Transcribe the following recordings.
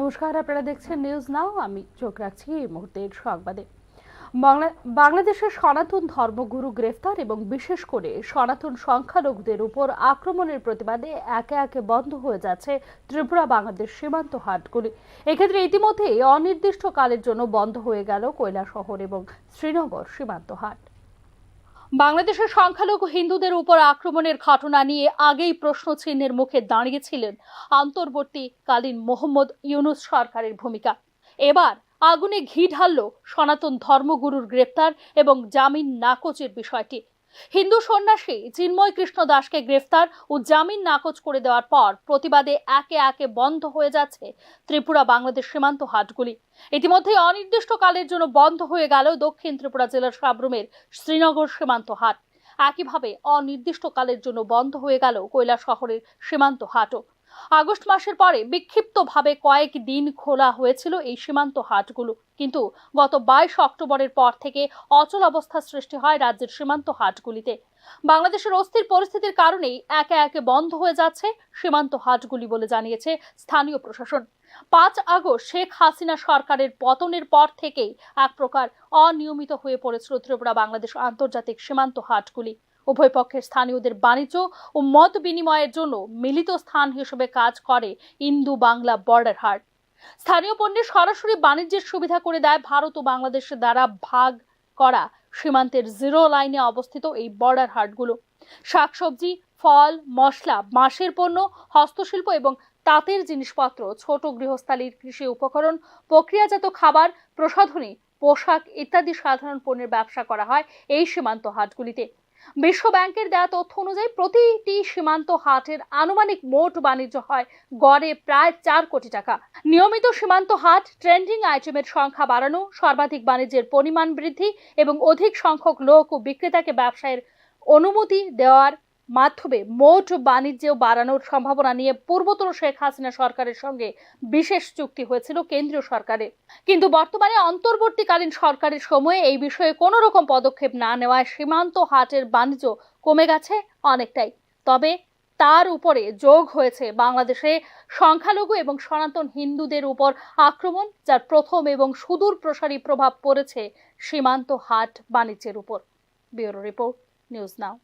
নমস্কার, আপনারা দেখছেন নিউজ নাও। আমি চোখ রাখছি এই মুহূর্তের সংবাদে। বাংলাদেশের সনাতন ধর্মগুরু গ্রেফতার এবং বিশেষ করে সনাতন সংখ্যালঘুদের উপর আক্রমণের প্রতিবাদে একে একে বন্ধ হয়ে যাচ্ছে ত্রিপুরা বাংলাদেশ সীমান্ত হাটগুলি। এক্ষেত্রে ইতিমধ্যেই অনির্দিষ্টকালের জন্য বন্ধ হয়ে গেল কৈলাসহর এবং শ্রীনগর সীমান্ত হাট। বাংলাদেশের সংখ্যালঘু হিন্দুদের উপর আক্রমণের ঘটনা নিয়ে আগেই প্রশ্নচিহ্নের মুখে দাঁড়িয়েছিলেন অন্তর্বর্তীকালীন মোহাম্মদ ইউনূস সরকারের ভূমিকা। এবার আগুনে ঘি ঢালল সনাতন ধর্মগুরুর গ্রেফতার এবং জামিন নাকচের বিষয়টি। হিন্দু সন্ন্যাসী চিন্ময় কৃষ্ণ দাসকে গ্রেফতার ও জামিন নাকচ করে দেওয়ার পর প্রতিবাদে একে একে বন্ধ হয়ে যাচ্ছে ত্রিপুরা বাংলাদেশ সীমান্ত হাটগুলি। ইতিমধ্যে অনির্দিষ্টকালের জন্য বন্ধ হয়ে গেল দক্ষিণ ত্রিপুরা জেলার সাব্রুমের শ্রীনগর সীমান্ত হাট। একইভাবে অনির্দিষ্টকালের জন্য বন্ধ হয়ে গেল কৈলাসহরের সীমান্ত হাটও। আগস্ট মাসের পরে বিক্ষিপ্তভাবে কয়েকদিন খোলা হয়েছিল এই সীমান্ত হাটগুলো, কিন্তু গত 22 অক্টোবরের পর থেকে অচল অবস্থা সৃষ্টি হয় রাজ্যের সীমান্ত হাটগুলিতে। বাংলাদেশের অস্থির পরিস্থিতির কারণেই একে একে বন্ধ হয়ে যাচ্ছে সীমান্ত হাটগুলি বলে জানিয়েছে স্থানীয় প্রশাসন। 5 আগস্ট শেখ হাসিনা সরকারের পতনের পর থেকেই এক প্রকার অনিয়মিত হয়ে পড়েছিল ত্রিপুরা বাংলাদেশ আন্তর্জাতিক সীমান্ত হাটগুলি। উভয় পক্ষের স্থানীয়দের বাণিজ্য ও মত বিনিময়ের জন্য মিলিত স্থান হিসেবে কাজ করে ইন্দো বাংলা বর্ডার হাট। স্থানীয় পণ্যের সরাসরি বাণিজ্যের সুবিধা করে দেয় ভারত ও বাংলাদেশের দ্বারা ভাগ করা সীমান্তের জিরো লাইনে অবস্থিত এই বর্ডার হাটগুলো। শাকসবজি, ফল, মশলা, বাঁশের পণ্য, হস্তশিল্প এবং তাঁতের জিনিসপত্র, ছোট গৃহস্থালির কৃষি উপকরণ, প্রক্রিয়াজাত খাবার, প্রসাধনী, পোশাক ইত্যাদি সাধারণ পণ্যের ব্যবসা করা হয় এই সীমান্ত হাটগুলিতে। বিশ্ব ব্যাংকের দেওয়া তথ্য অনুযায়ী প্রতিটি সীমান্ত হাটের আনুমানিক মোট বাণিজ্য হয় গড়ে প্রায় 4 কোটি টাকা। নিয়মিত সীমান্ত হাট ট্রেন্ডিং আইটেমের সংখ্যা বাড়ানো, সর্বাধিক বাণিজ্যের পরিমাণ বৃদ্ধি এবং অধিক সংখ্যক লোক ও বিক্রেতাকে ব্যবসায়ের অনুমতি দেওয়ার মাধ্যমে মোট বাণিজ্য বাড়ানোর সম্ভাবনা নিয়ে পূর্বতন শেখ হাসিনা সরকারের সঙ্গে বিশেষ চুক্তি হয়েছিল কেন্দ্রীয় সরকারের। কিন্তু বর্তমানে অন্তর্বর্তীকালীন সরকারের সময়ে এই বিষয়ে কোনো রকম পদক্ষেপ না নেওয়ায় সীমান্ত হাটের বাণিজ্য কমে গেছে অনেকটাই। তবে তার উপরে যোগ হয়েছে বাংলাদেশে সংখ্যালঘু এবং সনাতন হিন্দুদের উপর আক্রমণ, যার প্রথম এবং সুদূর প্রসারী প্রভাব পড়েছে সীমান্ত হাট বাণিজ্যের উপর। ব্যুরো রিপোর্ট, নিউজ নাও।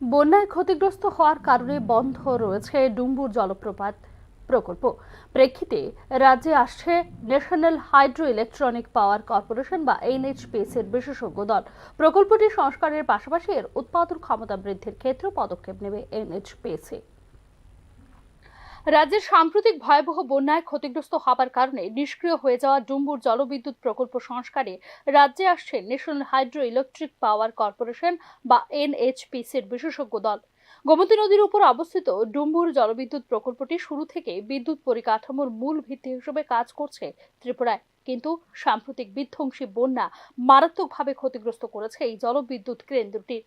বন্যায় ক্ষতিগ্রস্ত হওয়ার কারণে বন্ধ রয়েছে ডুম্বুর জলপ্রপাত প্রকল্প। প্রেক্ষিতে রাজ্যে আসছে ন্যাশনাল হাইড্রো ইলেকট্রনিক পাওয়ার কর্পোরেশন বা এনএইচপিসির বিশেষজ্ঞ দল। প্রকল্পটি সংস্কারের পাশাপাশি এর উৎপাদন ক্ষমতা বৃদ্ধির ক্ষেত্রে পদক্ষেপ নেবে এনএইচপিসি। রাজ্যের সাম্প্রতিক ভয়াবহ বন্যায় ক্ষতিগ্রস্ত হবার কারণে নিষ্ক্রিয় হয়ে যাওয়া ডুম্বুর জলবিদ্যুৎ প্রকল্প সংস্কারে রাজ্যে আসছে national hydro electric power corporation বা এনএইচপিসির বিশেষজ্ঞ দল। গোমতী নদীর উপর অবস্থিত ডুম্বুর জলবিদ্যুৎ প্রকল্পটি শুরু থেকে বিদ্যুৎ পরিকাঠামোর মূল ভিত্তি হিসেবে কাজ করছে ত্রিপুরায়, কিন্তু সাম্প্রতিক বিধ্বংসী বন্যা মারাত্মকভাবে ক্ষতিগ্রস্ত করেছে এই জলবিদ্যুৎ কেন্দ্রটি।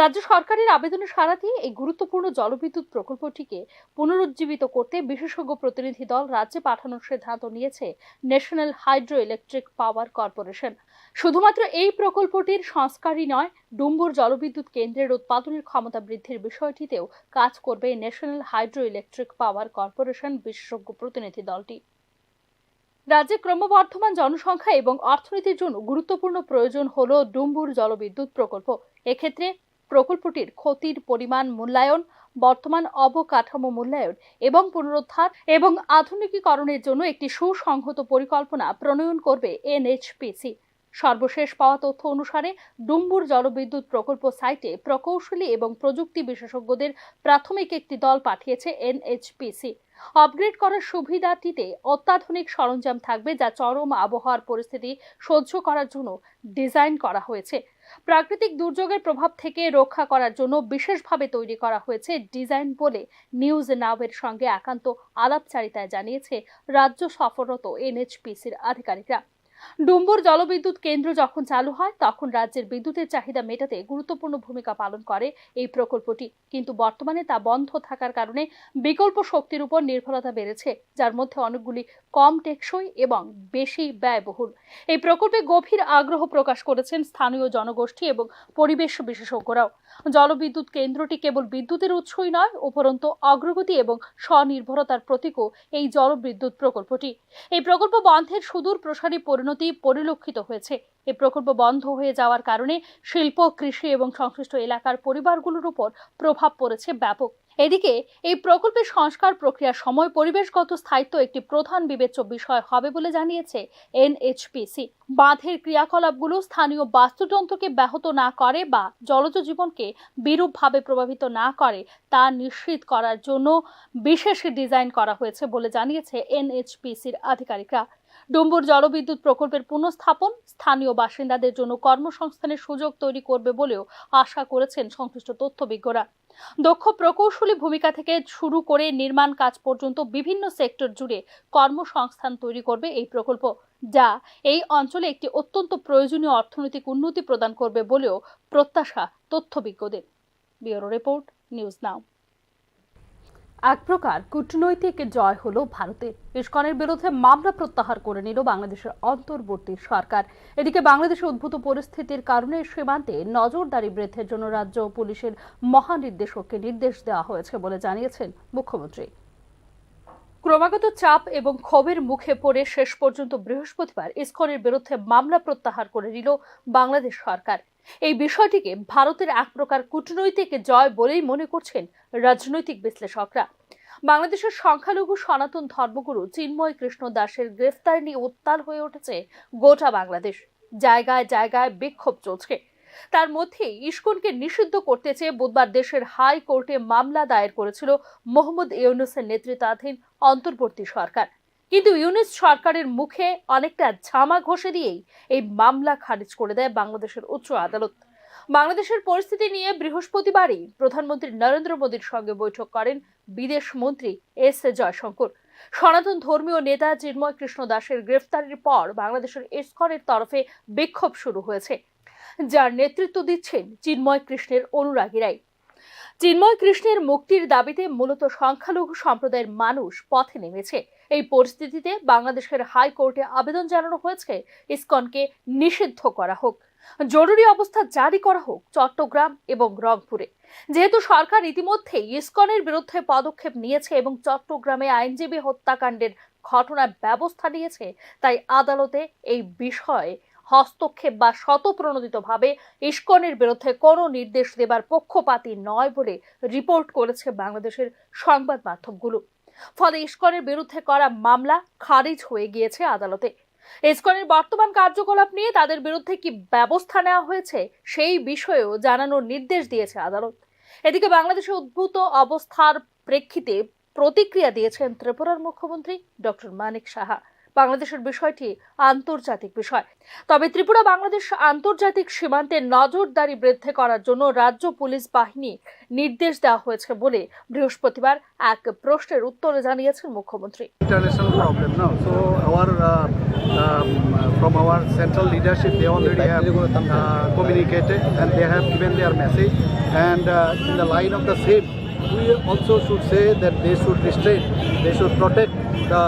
রাজ্য সরকারের আবেদনে সাড়া দিয়ে এই গুরুত্বপূর্ণ জলবিদ্যুৎ প্রকল্পটিকে পুনরুজ্জীবিত করতে বিশেষজ্ঞ প্রতিনিধি দল রাজ্যে পাঠানোর সিদ্ধান্ত নিয়েছে national hydro electric power corporation. শুধুমাত্র এই প্রকল্পটির সংস্কারই নয়, ডুম্বুর জলবিদ্যুৎ কেন্দ্রের উৎপাদনের ক্ষমতা বৃদ্ধির বিষয়টিতেও কাজ করবে national hydro electric power corporation বিশেষজ্ঞ প্রতিনিধি দলটি। রাজ্যে ক্রমবর্ধমান জনসংখ্যা এবং অর্থনীতির জন্য গুরুত্বপূর্ণ প্রয়োজন হল ডুম্বুর জলবিদ্যুৎ প্রকল্প। এক্ষেত্রে প্রকল্পটির ক্ষতির পরিমাণ মূল্যায়ন, বর্তমান অবকাঠামো মূল্যায়ন এবং পুনরুদ্ধার এবং আধুনিকীকরণের জন্য একটি সুসংহত পরিকল্পনা প্রণয়ন করবে এনএইচপিসি। সর্বশেষ পাওয়া তথ্য অনুসারে ডুম্বুর জলবিদ্যুৎ প্রকল্প সাইটে প্রকৌশলী এবং প্রযুক্তি বিশেষজ্ঞদের প্রাথমিক একটি দল পাঠিয়েছে এনএইচপিসি। আপগ্রেড করার সুবিধাটিতে অত্যাধুনিক সরঞ্জাম থাকবে, যা চরম আবহাওয়ার পরিস্থিতি সহ্য করার জন্য ডিজাইন করা হয়েছে। প্রাকৃতিক দুর্যোগের প্রভাব থেকে রক্ষা করার জন্য বিশেষভাবে তৈরি করা হয়েছে ডিজাইন বলে নিউজ নাওয়ের সঙ্গে একান্ত আলাপচারিতায় জানিয়েছে রাজ্য সফররত এনএইচপিসির আধিকারিকরা। ডুম্বুর জলবিদ্যুৎ কেন্দ্র যখন চালু হয় তখন রাজ্যের বিদ্যুতের চাহিদা মেটাতে গুরুত্বপূর্ণ ভূমিকা পালন করে এই প্রকল্পটি, কিন্তু বর্তমানে তা বন্ধ থাকার কারণে বিকল্প শক্তির উপর নির্ভরতা বেড়েছে, যার মধ্যে অনেকগুলি কম টেকসই এবং বেশি ব্যয়বহুল। এই প্রকল্পে গভীর আগ্রহ প্রকাশ করেছেন স্থানীয় জনগোষ্ঠী এবং পরিবেশ বিশেষজ্ঞরাও। জলবিদ্যুৎ কেন্দ্রটি কেবল বিদ্যুতের উৎসই নয়, উপরন্তু অগ্রগতি এবং স্বনির্ভরতার প্রতীকও এই জলবিদ্যুৎ প্রকল্পটি। এই প্রকল্প বন্ধের সুদূর প্রসারী পরিণতি পরিলক্ষিত হয়েছে। এই প্রকল্প বন্ধ হয়ে যাওয়ার কারণে শিল্প, কৃষি এবং সংশ্লিষ্ট এলাকার পরিবারগুলোর উপর প্রভাব পড়েছে ব্যাপক। এদিকে এই প্রকল্পের সংস্কার প্রক্রিয়ার সময় পরিবেশগত স্থায়িত্ব একটি প্রধান বিবেচ্য বিষয় হবে বলে জানিয়েছে এনএইচপিসি। বাঁধের ক্রিয়াকলাপগুলো স্থানীয় বাস্তুতন্ত্রকে ব্যাহত না করে বা জলজ জীবনকে বিরূপভাবে প্রভাবিত না করে তা নিশ্চিত করার জন্য বিশেষ ডিজাইন করা হয়েছে বলে জানিয়েছে এনএইচপিসির আধিকারিকরা। ডুম্বুর জলবিদ্যুৎ প্রকল্পের পুনঃস্থাপন স্থানীয় বাসিন্দাদের জন্য কর্মসংস্থানের সুযোগ তৈরি করবে বলেও আশা করেছেন সংশ্লিষ্ট তথ্যবিজ্ঞরা। দক্ষ প্রকৌশলী ভূমিকা থেকে শুরু করে নির্মাণ কাজ পর্যন্ত বিভিন্ন সেক্টর জুড়ে কর্মসংস্থান তৈরি করবে এই প্রকল্প, যা এই অঞ্চলে একটি অত্যন্ত প্রয়োজনীয় অর্থনৈতিক উন্নতি প্রদান করবে বলেও প্রত্যাশা তথ্যবিজ্ঞদের। Bureau report, news now. এক প্রকার কূটনৈতিক জয় হলো ভারতের। ইসকনের বিরুদ্ধে মামলা প্রত্যাহার করে নিল বাংলাদেশের অন্তর্বর্তী সরকার। এদিকে বাংলাদেশে উদ্ভূত পরিস্থিতির কারণে সীমান্তে নজরদারি বৃদ্ধির জন্য রাজ্য পুলিশের মহানির্দেশককে নির্দেশ দেওয়া হয়েছে বলে জানিয়েছেন মুখ্যমন্ত্রী। ক্রমাগত চাপ এবং ক্ষোভের মুখে পড়ে শেষ পর্যন্ত বৃহস্পতিবার ইসকনের বিরুদ্ধে মামলা প্রত্যাহার করে নিল বাংলাদেশ সরকার। এই বিষয়টিকে ভারতের এক প্রকার কূটনৈতিক জয় বলেই মনে করছেন রাজনৈতিক বিশ্লেষকরা। বাংলাদেশের সংখ্যালঘু সনাতন ধর্মগুরু চিন্ময় কৃষ্ণ দাসের গ্রেফতার নিয়ে উত্তাল হয়ে উঠেছে গোটা বাংলাদেশ। জায়গায় জায়গায় বিক্ষোভ চলছে। তার মধ্যেই ইসকনকে নিষিদ্ধ করতে চেয়ে বুধবার দেশের হাইকোর্টে মামলা দায়ের করেছিল মোহাম্মদ ইউনূসের নেতৃত্বাধীন অন্তর্বর্তী সরকার। কিন্তু ইউনূস সরকারের মুখে অনেকটা ঝামা ঘষে দিয়েই এই মামলা খারিজ করে দেয় বাংলাদেশের উচ্চ আদালত। বাংলাদেশের পরিস্থিতি নিয়ে বৃহস্পতিবারই প্রধানমন্ত্রী নরেন্দ্র মোদীর সঙ্গে বৈঠক করেন বিদেশ মন্ত্রী এস জয়শঙ্কর। সনাতন ধর্মীয় নেতা চিন্ময় কৃষ্ণ দাসের গ্রেফতারের পর বাংলাদেশের ইসকনের তরফে বিক্ষোভ শুরু হয়েছে, যার নেতৃত্ব দিচ্ছেন চিন্ময় কৃষ্ণের অনুরাগীরাই। চিন্ময় কৃষ্ণের মুক্তির দাবিতে মূলত সংখ্যালঘু সম্প্রদায়ের মানুষ পথে নেমেছে। এই পরিস্থিতিতে বাংলাদেশের হাইকোর্টে আবেদন জানানো হয়েছে ইসকনকে নিষিদ্ধ করা হোক, জরুরি অবস্থা জারি করা হোক চট্টগ্রাম এবং রংপুরে। যেহেতু সরকার ইতিমধ্যেই ইসকনের বিরুদ্ধে পদক্ষেপ নিয়েছে এবং চট্টগ্রামে আইনজীবী হত্যাকাণ্ডের ঘটনার ব্যবস্থা নিয়েছে, তাই আদালতে এই বিষয়ে হস্তক্ষেপ বা স্বতঃপ্রণোদিতভাবে ইসকনের বিরুদ্ধে কোনো নির্দেশ দেবার পক্ষপাতী নয় বলে রিপোর্ট করেছে বাংলাদেশের সংবাদ মাধ্যমগুলো। ফলে ইসকনের বিরুদ্ধে করা মামলা খারিজ হয়ে গিয়েছে আদালতে। ইসকনের বর্তমান কার্যকলাপ নিয়ে তাদের বিরুদ্ধে কি ব্যবস্থা নেওয়া হয়েছে সেই বিষয়েও জানানোর নির্দেশ দিয়েছে আদালত। এদিকে বাংলাদেশে উদ্ভূত অবস্থার প্রেক্ষিতে প্রতিক্রিয়া দিয়েছেন ত্রিপুরার মুখ্যমন্ত্রী ডক্টর মানিক সাহা। বাংলাদেশের বিষয়টি আন্তর্জাতিক বিষয়, তবে ত্রিপুরা বাংলাদেশ আন্তর্জাতিক সীমান্তে নজরদারি বৃদ্ধি করার জন্য রাজ্য পুলিশ বাহিনী নির্দেশ দেওয়া হয়েছে বলে বৃহস্পতিবার এক প্রশ্নের উত্তরে জানিয়েছেন মুখ্যমন্ত্রী। International problem now, so from our central leadership they already have communicated and they have given their message, and in the line of the same we also should say that they should restrain, they should protect the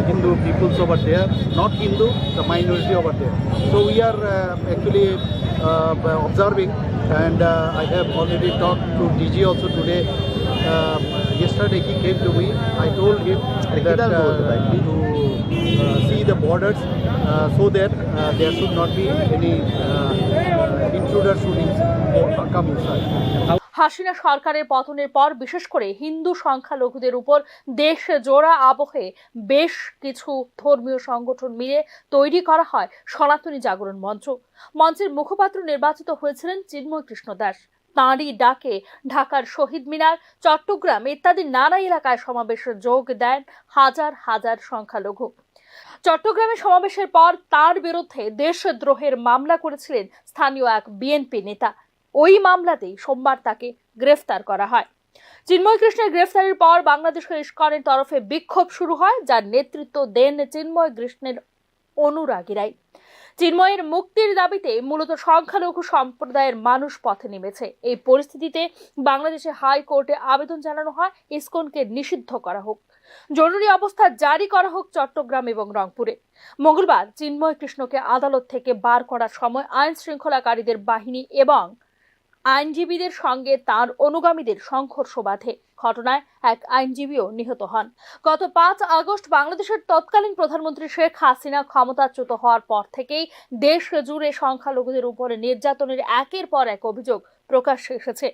Hindu peoples over there, not Hindu, the minority over there. So we are actually observing, and I have already talked to DG also today. Yesterday he came to me. I told him that to see the borders so that there should not be any intruders should come inside. Hasina সরকারের পতনের পর বিশেষ করে হিন্দু সংখ্যালঘুদের উপর দেশ জোড়া আবহে বেশ কিছু ধর্মীয় সংগঠন মিলে তৈরি করা হয় সনাতনী জাগরণ মঞ্চ। মঞ্চের মুখপাত্র নির্বাচিত হয়েছিলেন চিন্ময় কৃষ্ণ দাস। তাঁরই ডাকে ঢাকার শহীদ মিনার, চট্টগ্রাম ইত্যাদি নানা এলাকায় সমাবেশে যোগ দেন হাজার হাজার সংখ্যালঘু। চট্টগ্রামে সমাবেশের পর তার বিরুদ্ধে দেশদ্রোহের মামলা করেছিলেন স্থানীয় এক বিএনপি নেতা। ওই মামলাতেই সোমবার তাকে গ্রেফতার করা হয়। চিন্ময় কৃষ্ণের গ্রেফতারের পর বাংলাদেশের ইসকনের তরফে বিক্ষোভ শুরু হয়, যার নেতৃত্ব দেন চিন্ময় কৃষ্ণের অনুরাগীরাই। চিন্ময়ের মুক্তির দাবিতে মূলত সংখ্যালঘু সম্প্রদায়ের মানুষ পথে নেমেছে। এই পরিস্থিতিতে বাংলাদেশে হাইকোর্টে আবেদন জানানো হয় ইসকনকে নিষিদ্ধ করা হোক, জরুরি অবস্থা জারি করা হোক চট্টগ্রাম এবং রংপুরে। মঙ্গলবার চিন্ময় কৃষ্ণকে আদালত থেকে বার করার সময় আইন শৃঙ্খলাকারীদের বাহিনী এবং আইনজীবীদের সঙ্গে তার অনুগামীদের সংঘর্ষ বাধে। ঘটনায় এক আইনজীবীও নিহত হন। গত 5 আগস্ট বাংলাদেশের তৎকালীন প্রধানমন্ত্রী শেখ হাসিনা ক্ষমতাচ্যুত হওয়ার পর থেকেই দেশ জুড়ে সংখ্যালঘুদের উপরে নির্যাতনের একের পর এক অভিযোগ প্রকাশ্যে এসেছে।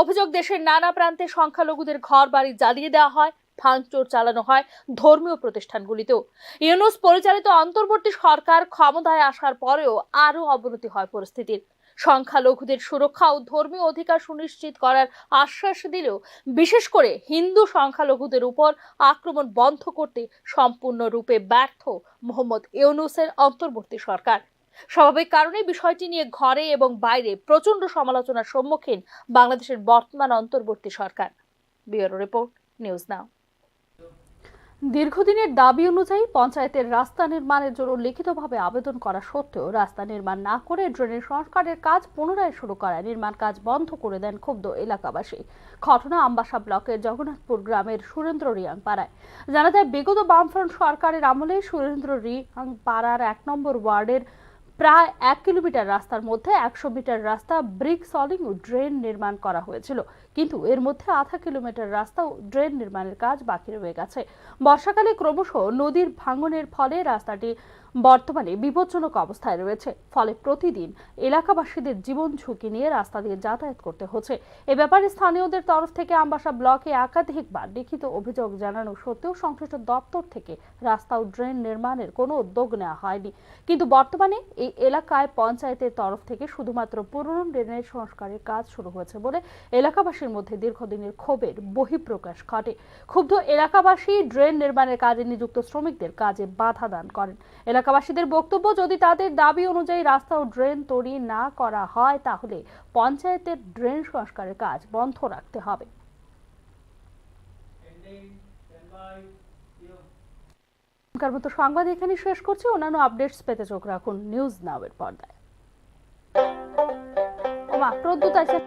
অভিযোগ, দেশের নানা প্রান্তে সংখ্যালঘুদের ঘরবাড়ি জ্বালিয়ে দেওয়া হয়, ভাঙচুর চালানো হয় ধর্মীয় প্রতিষ্ঠানগুলিতেও। ইউনূস পরিচালিত অন্তর্বর্তী সরকার ক্ষমতায় আসার পরেও আরও অবনতি হয় পরিস্থিতির। সংখ্যালঘুদের সুরক্ষা ও ধর্মীয় অধিকার সুনিশ্চিত করার আশ্বাস দিলেও বিশেষ করে হিন্দু সংখ্যালঘুদের উপর আক্রমণ বন্ধ করতে সম্পূর্ণরূপে ব্যর্থ মোহাম্মদ ইউনূসের অন্তর্বর্তী সরকার। স্বাভাবিক কারণে বিষয়টি নিয়ে ঘরে এবং বাইরে প্রচন্ড সমালোচনার সম্মুখীন বাংলাদেশের বর্তমান অন্তর্বর্তী সরকার। Bureau report, news now. দীর্ঘদিনের দাবি অনুযায়ী পঞ্চায়েতের রাস্তা নির্মাণের জন্য লিখিতভাবে আবেদন করা সত্ত্বেও রাস্তা নির্মাণ না করে ড্রেনেজ সংস্কারের কাজ পুনরায় শুরু করায় নির্মাণ কাজ বন্ধ করে দেন ক্ষুব্ধ এলাকাবাসী। ঘটনা আমবাসা ব্লকের জগন্নাথপুর গ্রামের সুরেন্দ্র রিয়াং পাড়ায়। জানা যায়, বিগত বামফ্রন্ট সরকারের আমলে সুরেন্দ্র রিয়াং পাড়ার 1 নম্বর ওয়ার্ডের প্রায় 1 কিলোমিটার রাস্তার মধ্যে 100 মিটার রাস্তা ব্রিক সলিং ও ড্রেন নির্মাণ করা হয়েছিল, কিন্তু এর মধ্যে আধা কিলোমিটার রাস্তা ও ড্রেন নির্মাণের কাজ বাকি রয়ে গেছে। বর্ষাকালে ক্রমশ নদীর ভাঙনের ফলে রাস্তাটি বর্তমানে বিপজ্জনক অবস্থায় রয়েছে। ফলে প্রতিদিন এলাকাবাসীদের জীবন ঝুঁকি নিয়ে রাস্তা দিয়ে যাতায়াত করতে হচ্ছে। এ ব্যাপারে স্থানীয়দের তরফ থেকে আমবাসা ব্লকে একাধিকবার লিখিত অভিযোগ জানানো সত্ত্বেও সংশ্লিষ্ট দপ্তর থেকে রাস্তা ও ড্রেন নির্মাণের কোনো উদ্যোগ নেওয়া হয়নি। কিন্তু বর্তমানে এই এলাকায় পঞ্চায়েতের তরফ থেকে শুধুমাত্র পুরনো ড্রেনেজ সংস্কারের কাজ শুরু হয়েছে বলে এলাকাবাসীর মধ্যে দীর্ঘদিনের ক্ষোভের বহিঃপ্রকাশ ঘটে। ক্ষুব্ধ এলাকাবাসী ড্রেন নির্মাণের কাজে নিযুক্ত শ্রমিকদের কাজে বাধা দান করেন। এলাকাবাসীদের বক্তব্য, যদি তাদের দাবি অনুযায়ী রাস্তা ও ড্রেন তৈরি না করা হয় তাহলে পঞ্চায়েতের ড্রেন সংস্কারের কাজ বন্ধ রাখতে হবে। এখনকার মতো সংবাদ এখানে শেষ করছি। অন্যান্য আপডেটস পেতে চোখ রাখুন নিউজ নাও এর পর্দায়। প্রদ্যুৎ আছে।